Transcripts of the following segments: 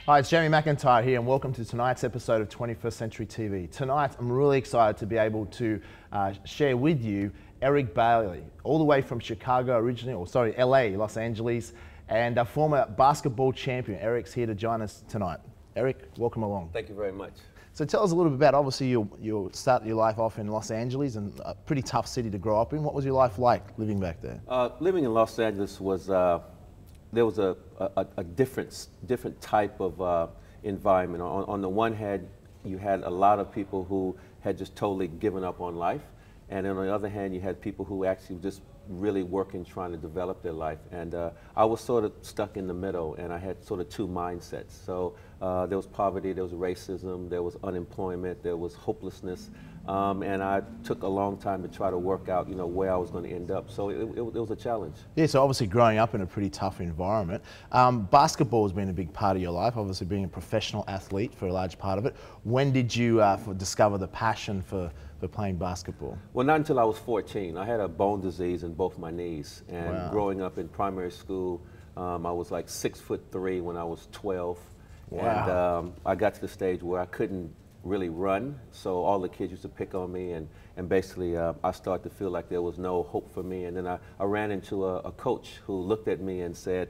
Hi, it's Jamie McIntyre here and welcome to tonight's episode of 21st Century TV. Tonight, I'm really excited to be able to share with you Eric Bailey, all the way from Chicago originally, or sorry, LA, Los Angeles, and a former basketball champion. Eric's here to join us tonight. Eric, welcome along. Thank you very much. So tell us a little bit about, obviously you'll start your life off in Los Angeles, and a pretty tough city to grow up in. What was your life like living back there? Living in Los Angeles was, there was a different type of environment. On the one hand, you had a lot of people who had just totally given up on life. And on the other hand, you had people who actually just really working, trying to develop their life. And I was sort of stuck in the middle, and I had sort of two mindsets. So there was poverty, there was racism, there was unemployment, there was hopelessness. And I took a long time to try to work out, where I was going to end up. So it was a challenge. Yeah, so obviously growing up in a pretty tough environment. Basketball has been a big part of your life, obviously being a professional athlete for a large part of it. When did you discover the passion for playing basketball? Well, not until I was 14. I had a bone disease in both my knees. And wow. Growing up in primary school, I was like 6'3" when I was 12. Wow. And I got to the stage where I couldn't really run, so all the kids used to pick on me, and basically I started to feel like there was no hope for me. And then I ran into a coach who looked at me and said,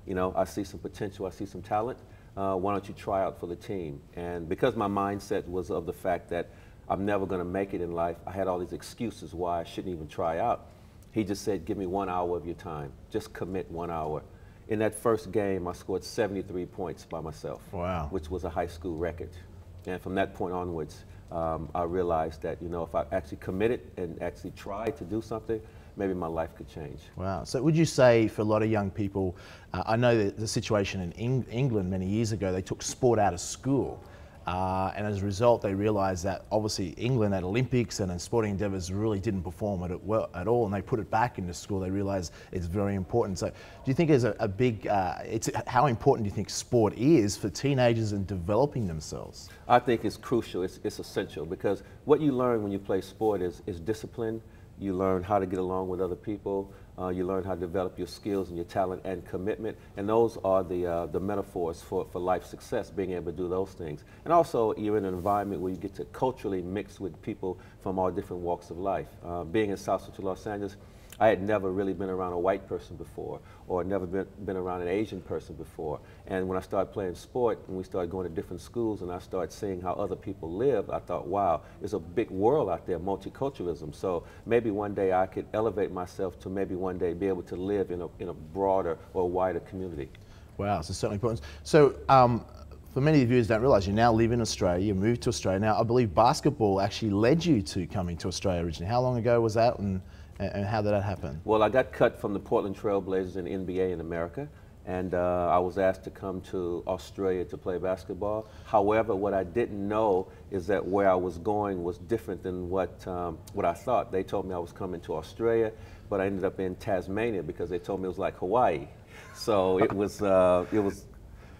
I see some potential, I see some talent, why don't you try out for the team? And because my mindset was of the fact that I'm never going to make it in life, I had all these excuses why I shouldn't even try out. He just said, give me 1 hour of your time, just commit 1 hour. In that first game, I scored 73 points by myself, wow. which was a high school record. And from that point onwards, I realized that, if I actually committed and actually tried to do something, maybe my life could change. Wow. So would you say for a lot of young people, I know that the situation in England many years ago, they took sport out of school. And as a result, they realised that obviously England at Olympics and in sporting endeavours really didn't perform at all, and they put it back into school. They realised it's very important. So do you think there's a big, how important do you think sport is for teenagers in developing themselves? I think it's crucial, it's essential, because what you learn when you play sport is discipline. You learn how to get along with other people. You learn how to develop your skills and your talent and commitment. And those are the metaphors for life success, being able to do those things. And also, you're in an environment where you get to culturally mix with people from all different walks of life. Being in South Central Los Angeles, I had never really been around a white person before, or never been around an Asian person before. And when I started playing sport, and we started going to different schools, and I started seeing how other people live, I thought, wow, there's a big world out there, multiculturalism. So maybe one day I could elevate myself to maybe one day be able to live in a broader or wider community. Wow, so certainly important. So for many of you who don't realise, you now live in Australia, you moved to Australia. Now, I believe basketball actually led you to coming to Australia originally. How long ago was that? And how did that happen? Well, I got cut from the Portland Trail Blazers in the NBA in America, and I was asked to come to Australia to play basketball. However, what I didn't know is that where I was going was different than what I thought. They told me I was coming to Australia, but I ended up in Tasmania because they told me it was like Hawaii. So it was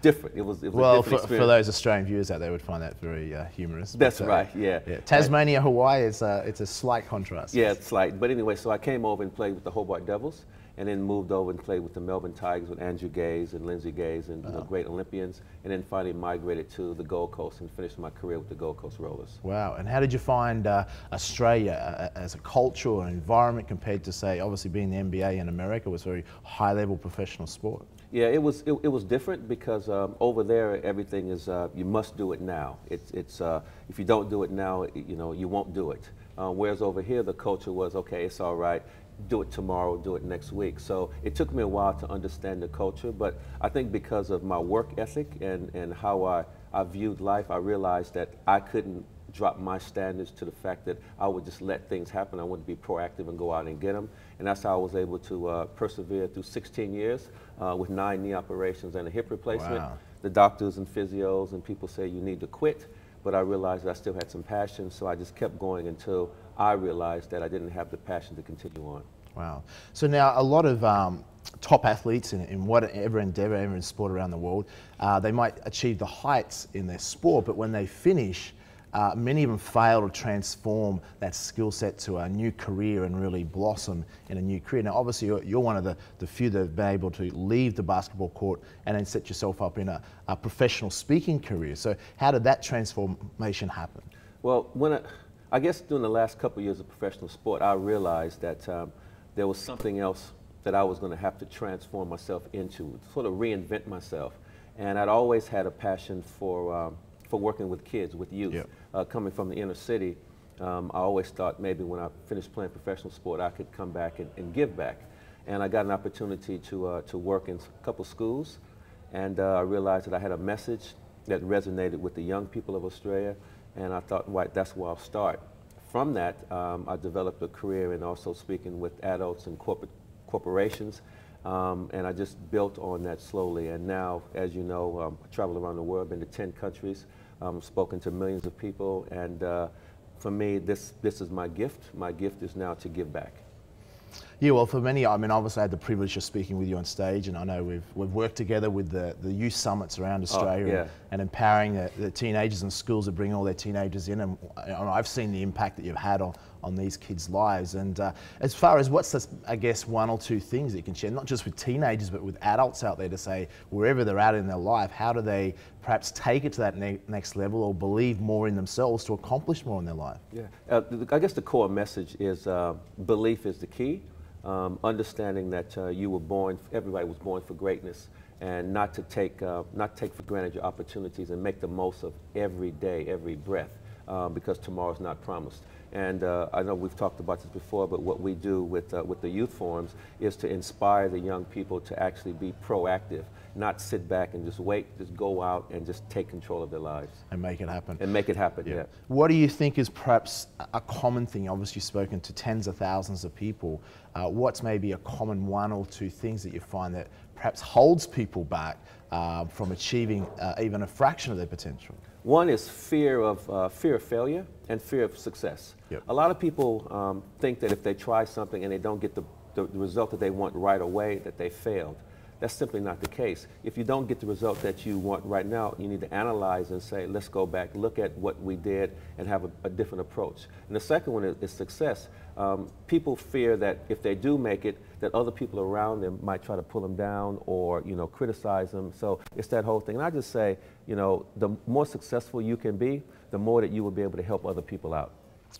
different. It was well, a different experience. For those Australian viewers out there, would find that very humorous. That's right, yeah. Tasmania, Hawaii, it's a slight contrast. Yeah, it's slight. But anyway, so I came over and played with the Hobart Devils, and then moved over and played with the Melbourne Tigers with Andrew Gaze and Lindsey Gaze and great Olympians, and then finally migrated to the Gold Coast and finished my career with the Gold Coast Rollers. Wow, and how did you find Australia as a culture or environment compared to, say, obviously being the NBA in America was very high-level professional sport? Yeah, it was different because over there everything is you must do it now. It's if you don't do it now, you won't do it. Whereas over here the culture was, okay, it's all right, do it tomorrow, do it next week. So it took me a while to understand the culture, but I think because of my work ethic and how I viewed life, I realized that I couldn't drop my standards to the fact that I would just let things happen. I wanted to be proactive and go out and get them. And that's how I was able to persevere through 16 years with 9 knee operations and a hip replacement. Wow. The doctors and physios and people say you need to quit, but I realized that I still had some passion, so I just kept going until I realized that I didn't have the passion to continue on. Wow. So now a lot of top athletes in whatever endeavour, every sport around the world, they might achieve the heights in their sport, but when they finish, many of them fail to transform that skill set to a new career and really blossom in a new career. Now, obviously, you're one of the few that have been able to leave the basketball court and then set yourself up in a professional speaking career. So how did that transformation happen? Well, I guess during the last couple of years of professional sport, I realized that there was something else that I was going to have to transform myself into, sort of reinvent myself. And I'd always had a passion for working with kids, with youth. Yep. Coming from the inner city, I always thought maybe when I finished playing professional sport, I could come back and give back. And I got an opportunity to work in a couple schools, and I realized that I had a message that resonated with the young people of Australia, and I thought, right, that's where I'll start. From that, I developed a career in also speaking with adults and corporations, and I just built on that slowly. And now, as you know, I travel around the world, been to 10 countries, spoken to millions of people, and for me, this is my gift. My gift is now to give back. Yeah, well, for many, I mean, obviously I had the privilege of speaking with you on stage, and I know we've worked together with the youth summits around Australia and empowering the teenagers and schools that bring all their teenagers in, and I've seen the impact that you've had on these kids' lives. And as far as what's the, I guess, one or two things that you can share, not just with teenagers, but with adults out there to say, wherever they're at in their life, how do they perhaps take it to that next level or believe more in themselves to accomplish more in their life? Yeah, I guess the core message is belief is the key. Understanding that you were born, everybody was born for greatness, and not take for granted your opportunities and make the most of every day, every breath, because tomorrow's not promised. And I know we've talked about this before, but what we do with the youth forums is to inspire the young people to actually be proactive, not sit back and just wait, just go out and just take control of their lives. And make it happen. And make it happen, yeah. What do you think is perhaps a common thing? Obviously, you've spoken to tens of thousands of people. What's maybe a common one or two things that you find that perhaps holds people back from achieving even a fraction of their potential? One is fear of failure and fear of success. Yep. A lot of people think that if they try something and they don't get the result that they want right away, that they failed. That's simply not the case. If you don't get the result that you want right now, you need to analyze and say, let's go back, look at what we did, and have a different approach. And the second one is success. People fear that if they do make it, that other people around them might try to pull them down or, criticize them. So it's that whole thing. And I just say, the more successful you can be, the more that you will be able to help other people out.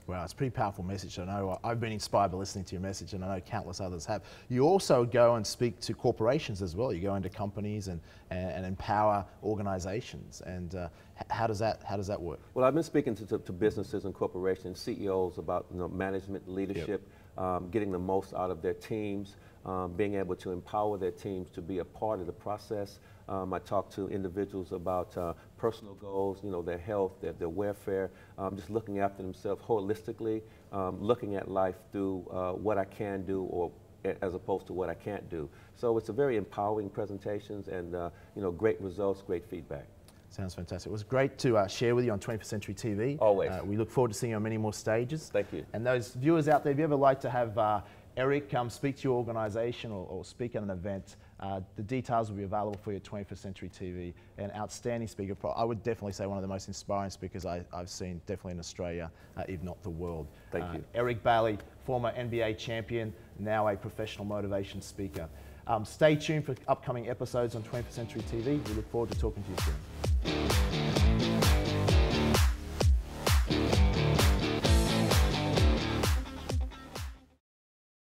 Wow, it's a pretty powerful message. I know I've been inspired by listening to your message, and I know countless others have. You also go and speak to corporations as well. You go into companies and empower organizations. And how does that work? Well, I've been speaking to businesses and corporations, CEOs about management, leadership, getting the most out of their teams, being able to empower their teams to be a part of the process. I talk to individuals about personal goals, their health, their welfare, just looking after themselves holistically, looking at life through what I can do or as opposed to what I can't do. So it's a very empowering presentations and great results, great feedback. Sounds fantastic. It was great to share with you on 21st Century TV. Always. We look forward to seeing you on many more stages. Thank you. And those viewers out there, if you ever like to have Eric speak to your organisation or speak at an event, the details will be available for you at 21st Century TV. An outstanding speaker. I would definitely say one of the most inspiring speakers I've seen, definitely in Australia, if not the world. Thank you. Eric Bailey, former NBA champion, now a professional motivation speaker. Stay tuned for upcoming episodes on 21st Century TV. We look forward to talking to you soon.